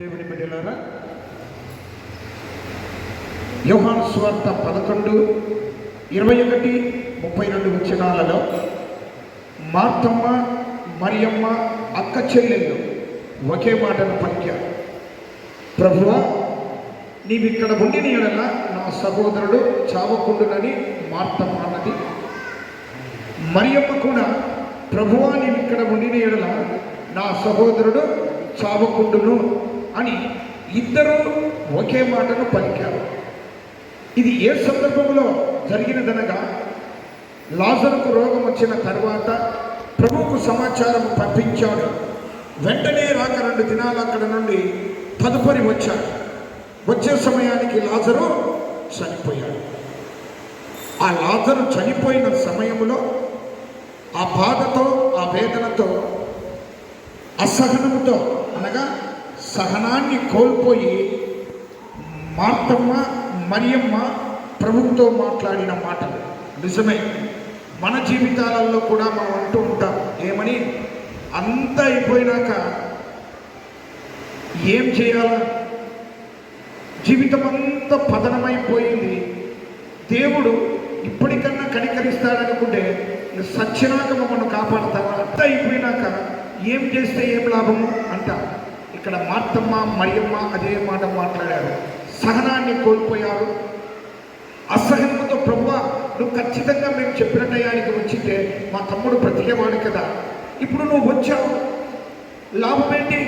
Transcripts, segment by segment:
దేవుని బిడ్డలారా, యోహాను సువార్త 11:21-32 వచనాలలో మార్తమ్మ, మరియమ్మ అక్క చెల్లెళ్ళు ఒకే మాటను పలికారు. ప్రభువా, నీవిక్కడ ఉండిన యెడల నా సహోదరుడు చావకుండునని మార్తమ్మ అన్నది. మరియమ్మ కూడా, ప్రభువా, నీవిక్కడ ఉండిన యెడల నా సహోదరుడు చావకుండును అని ఇద్దరు ఒకే మాటను పలికారు. ఇది ఏ సందర్భంలో జరిగినదనగా, లాజరుకు రోగం వచ్చిన తర్వాత ప్రభువుకు సమాచారం పంపించాడు. వెంటనే రాక 2 దినాలు అక్కడ నుండి తదుపరి వచ్చాడు. వచ్చే సమయానికి లాజరు చనిపోయాడు. ఆ లాజరు చనిపోయిన సమయంలో ఆ బాధతో, ఆ వేదనతో, అసహనంతో అనగా సహనాన్ని కోల్పోయి మార్తమ్మ, మరియమ్మ ప్రభువుతో మాట్లాడిన మాటలు నిజమే. మన జీవితాలలో కూడా మనం అంటూ ఉంటాం, ఏమని, అంతా అయిపోయినాక ఏం చేయాలా, జీవితం అంతా పతనమైపోయింది, దేవుడు ఇప్పటికన్నా కనికరిస్తాడనుకుంటే సచ్చినాక మమ్మల్ని కాపాడతావా, అంతా అయిపోయినాక ఏం చేస్తే ఏం లాభము అంట. ఇక్కడ మార్తమ్మ, మరియమ్మ అదే మాట మాట్లాడారు. సహనాన్ని కోల్పోయారు. అసహనంతో, ప్రభువా, నువ్వు ఖచ్చితంగా మేము చెప్పిన టయానికి వచ్చితే మా తమ్ముడు బ్రతికేవాడు కదా, ఇప్పుడు నువ్వు వచ్చావు, లాభం ఏంటి?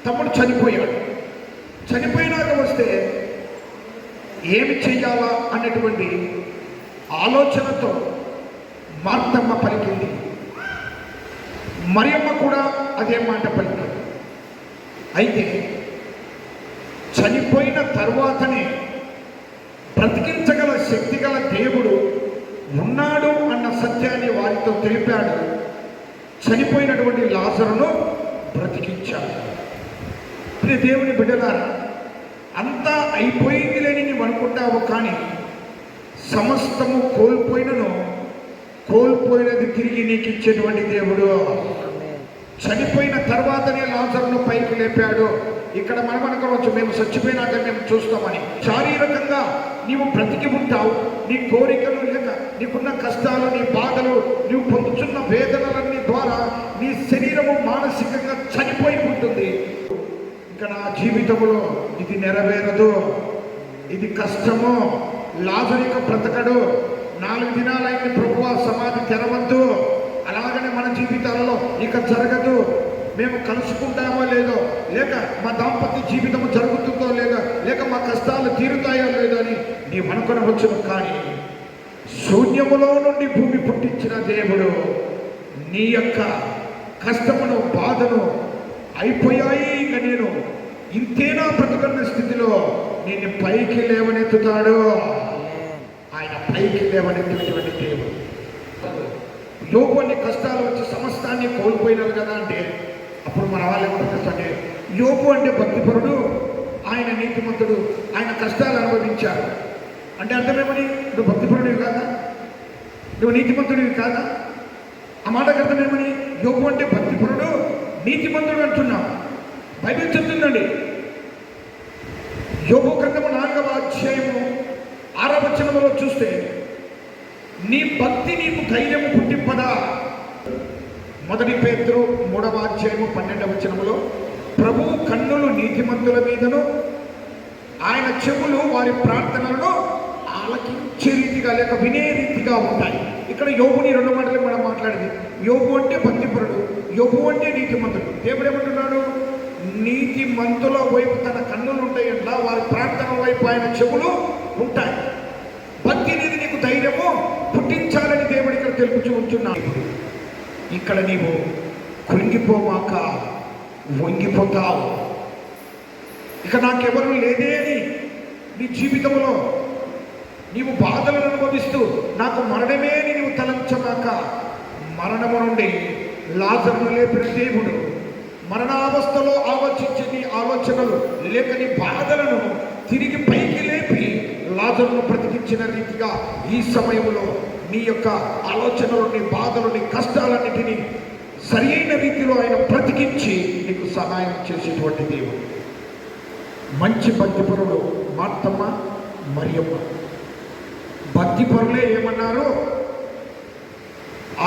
తమ్ముడు చనిపోయాడు. చనిపోయినాక వస్తే ఏమి చెయ్యాలా అన్నటువంటి ఆలోచనతో మార్తమ్మ పలికింది. మరియమ్మ కూడా అదే మాట పలికింది. అయితే చనిపోయిన తరువాతనే బ్రతికించగల శక్తిగల దేవుడు ఉన్నాడు అన్న సత్యాన్ని వారితో తెలిపాడు. చనిపోయినటువంటి లాజరును బ్రతికించాడు. ప్రియ దేవుని బిడ్డలారా, అంతా అయిపోయింది లేని నీవు అనుకుంటావు, కానీ సమస్తము కోల్పోయినది తిరిగి నీకు ఇచ్చేటువంటి దేవుడు. చనిపోయిన తర్వాతనే లాజరును పైకి లేపాడు. ఇక్కడ మనం అనుకోవచ్చు, మేము చచ్చిపోయినాక మేము చూస్తామని. శారీరకంగా నీవు బ్రతికి ఉంటావు. నీ కోరికలు లేక, నీకున్న కష్టాలు, నీ బాధలు, నీవు పొందుతున్న వేదనలన్నీ ద్వారా నీ శరీరము మానసికంగా చనిపోయి ఉంటుంది. ఇంకా నా జీవితంలో ఇది నెరవేరదు, ఇది కష్టము, లాజరిక బ్రతకడు, 4 దినాలైంది ప్రభువా, సమాధి తెరవద్దు, అలాగనే మన జీవితాలలో ఇక జరగదు, మేము కలుసుకుంటామో లేదో, లేక మా దాంపత్య జీవితం జరుగుతుందో లేదో, లేక మా కష్టాలు తీరుతాయో లేదో అని నీవు అనుకొనవచ్చును. కానీ శూన్యములో నుండి భూమి పుట్టించిన దేవుడు నీ యొక్క కష్టమును, బాధను అయిపోయాయి, ఇక నేను ఇంతేనా బ్రతుకున్న స్థితిలో నేను పైకి లేవనెత్తుతాడు. ఆయన పైకి లేవనెత్తినటువంటి దేవుడు. యోబు అన్ని కష్టాలు వచ్చి సమస్తాన్ని కోల్పోయినారు కదా అంటే, అప్పుడు మన వాళ్ళు ఏమంటారంటే, యోబు అంటే భక్తిపరుడు, ఆయన నీతిమంతుడు, ఆయన కష్టాలు అనుభవించారు అంటే అర్థమేమని? నువ్వు భక్తిపరుడివి కాదా, నువ్వు నీతిమంతుడివి కాదా? ఆ మాటకు అర్థమేమని? యోబు అంటే భక్తిపరుడు, నీతిమంతుడు అంటున్నావు. బైబిల్ చెప్తుందండి, యోబు గ్రంథము 4వ అధ్యాయము 6వ వచనములో చూస్తే, నీ భక్తి నీకు ధైర్యము పుట్టింపదా. 1 పేతురు 3వ అధ్యాయము 12వ వచనములో, ప్రభువు కన్నులు నీతిమంతుల మీదను, ఆయన చెవులు వారి ప్రార్థనలను ఆలకించే రీతిగా లేక వినే రీతిగా ఉంటాయి. ఇక్కడ యోబుని 2 మాటలు మనం మాట్లాడింది. యోబు అంటే భక్తిపరుడు, యోబు అంటే నీతిమంతుడు. దేవుడు ఏమంటున్నాడు? నీతిమంతుల వైపు తన కన్నులు ఉంటాయంట, వారి ప్రార్థన వైపు ఆయన చెవులు ఉంటాయి. భక్తి అనేది నీకు ధైర్యము పుట్టించాలని దేవుడు ఇక్కడ తెలుపుచూ ఉంటున్నాడు. ఇక్కడ నీవు కృంగిపోమాక వంగిపోతావు. ఇక నాకెవరు లేదే అని నీ జీవితంలో నీవు బాధలను అనుభవిస్తూ నాకు మరణమే అని నీవు తలంచమాక, మరణము నుండి లాజరును లేపిన దేవుడు మరణావస్థలో ఆలోచించే నీ ఆలోచనలు లేక నీ బాధలను తిరిగి పైకి లేపి లాజరును బ్రతికించిన రీతిగా ఈ సమయంలో నీ యొక్క ఆలోచనలు, నీ బాధలు, నీ కష్టాలన్నిటినీ సరైన రీతిలో ఆయన బ్రతికించి నీకు సహాయం చేసేటువంటి దేవుడు. మంచి భక్తిపరుడు మార్తమ్మ, మరియమ్మ. భక్తిపరులే ఏమన్నారు?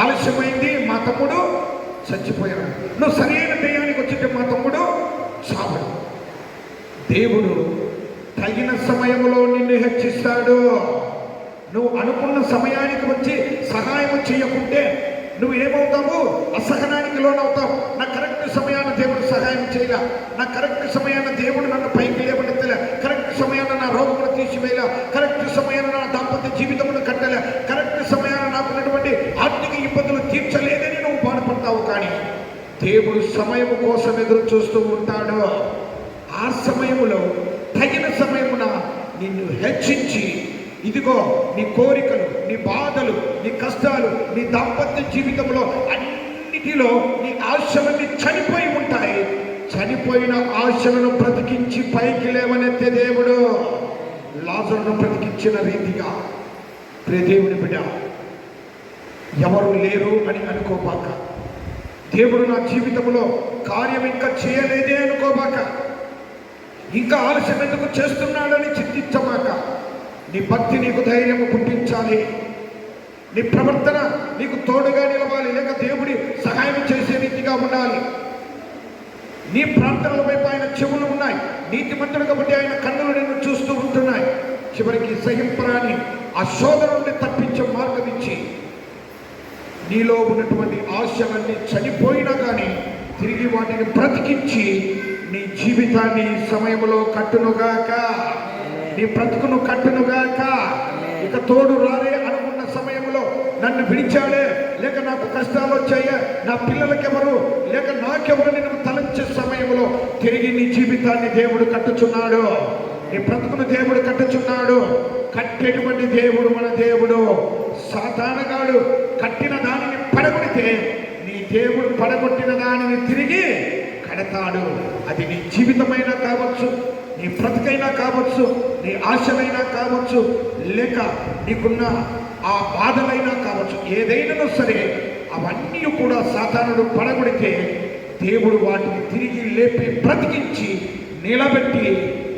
ఆలస్యమైంది, మా తమ్ముడు చచ్చిపోయాడు. నువ్వు సరైన టయానికి వచ్చితే మా తమ్ముడు చావడు. దేవుడు తగిన సమయంలో నిన్ను హెచ్చిస్తాడు. నువ్వు అనుకున్న సమయానికి వచ్చి సహాయం చేయకుంటే నువ్వు ఏమవుతావు? అసహనానికి లోనవుతావు. నా కరెక్ట్ సమయాన దేవుడు సహాయం చేయలే, నా కరెక్ట్ సమయాన దేవుడు నన్ను పైకి లేవనెత్తలే, కరెక్ట్ సమయాన నా రోగమును తీసివేయలే, కరెక్ట్ సమయాన నా దాంపత్య జీవితమును కట్టలే, కరెక్ట్ సమయాన నాకున్నటువంటి ఆర్థిక ఇబ్బందులు తీర్చలేదని నువ్వు బాధపడతావు. కానీ దేవుడు సమయం కోసం ఎదురు చూస్తూ ఉంటాడు. ఆ సమయములో తగిన సమయమున నిన్ను హెచ్చించి, ఇదిగో నీ కోరికలు, నీ బాధలు, నీ కష్టాలు, నీ దాంపత్య జీవితంలో అన్నిటిలో నీ ఆశలన్నీ చనిపోయి ఉంటాయి. చనిపోయిన ఆశలను బ్రతికించి పైకి లేవనెత్తే దేవుడు లాజరును బ్రతికించిన రీతిగా. ప్రియ దేవుని బిడ్డ, ఎవరు లేరు అని అనుకోబాక. దేవుడు నా జీవితంలో కార్యం ఇంకా చేయలేదే అనుకోబాక. ఇంకా ఆలస్యం ఎందుకు చేస్తున్నాడని చింతించమాక. నీ భక్తి నీకు ధైర్యము పుట్టించాలి. నీ ప్రవర్తన నీకు తోడుగా నిలవాలి, లేక దేవుడి సహాయం చేసే రీతిగా ఉండాలి. నీ ప్రార్థనల వైపు ఆయన చెవులు ఉన్నాయి, నీతిమంతుడు కాబట్టి ఆయన కన్నులు నిన్ను చూస్తూ ఉంటున్నాయి. చివరికి సహింపరాని ఆ శోధన నుండి తప్పించే మార్గం ఇచ్చి, నీలో ఉన్నటువంటి ఆశలన్నీ చనిపోయినా కానీ తిరిగి వాటిని బ్రతికించి నీ జీవితాన్ని సమయంలో కట్టునుగాక, నీ బ్రతుకును కట్టునుగాక. ఇక తోడు రాలే అనుకున్న సమయంలో నన్ను విడిచాడే, లేక నాకు కష్టాలు వచ్చాయే, నా పిల్లలకెవరు, లేక నాకెవరు నేను తలంచే సమయంలో తిరిగి నీ జీవితాన్ని దేవుడు కట్టుచున్నాడు, నీ బ్రతుకును దేవుడు కట్టుచున్నాడు. కట్టేటువంటి దేవుడు మన దేవుడు. సాతానుగాడు కట్టిన దానిని పడగొడితే నీ దేవుడు పడగొట్టిన దానిని తిరిగి కడతాడు. అది నీ జీవితమైనా కావచ్చు, నీ బ్రతుకైనా కావచ్చు, నీ ఆశలైనా కావచ్చు, లేక నీకున్న ఆ బాధలైనా కావచ్చు, ఏదైనా సరే అవన్నీ కూడా సాతానుడు పడగొడితే దేవుడు వాటిని తిరిగి లేపి బ్రతికించి నిలబెట్టి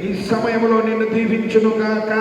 ఈ సమయంలో నిన్ను దీవించునుగాక.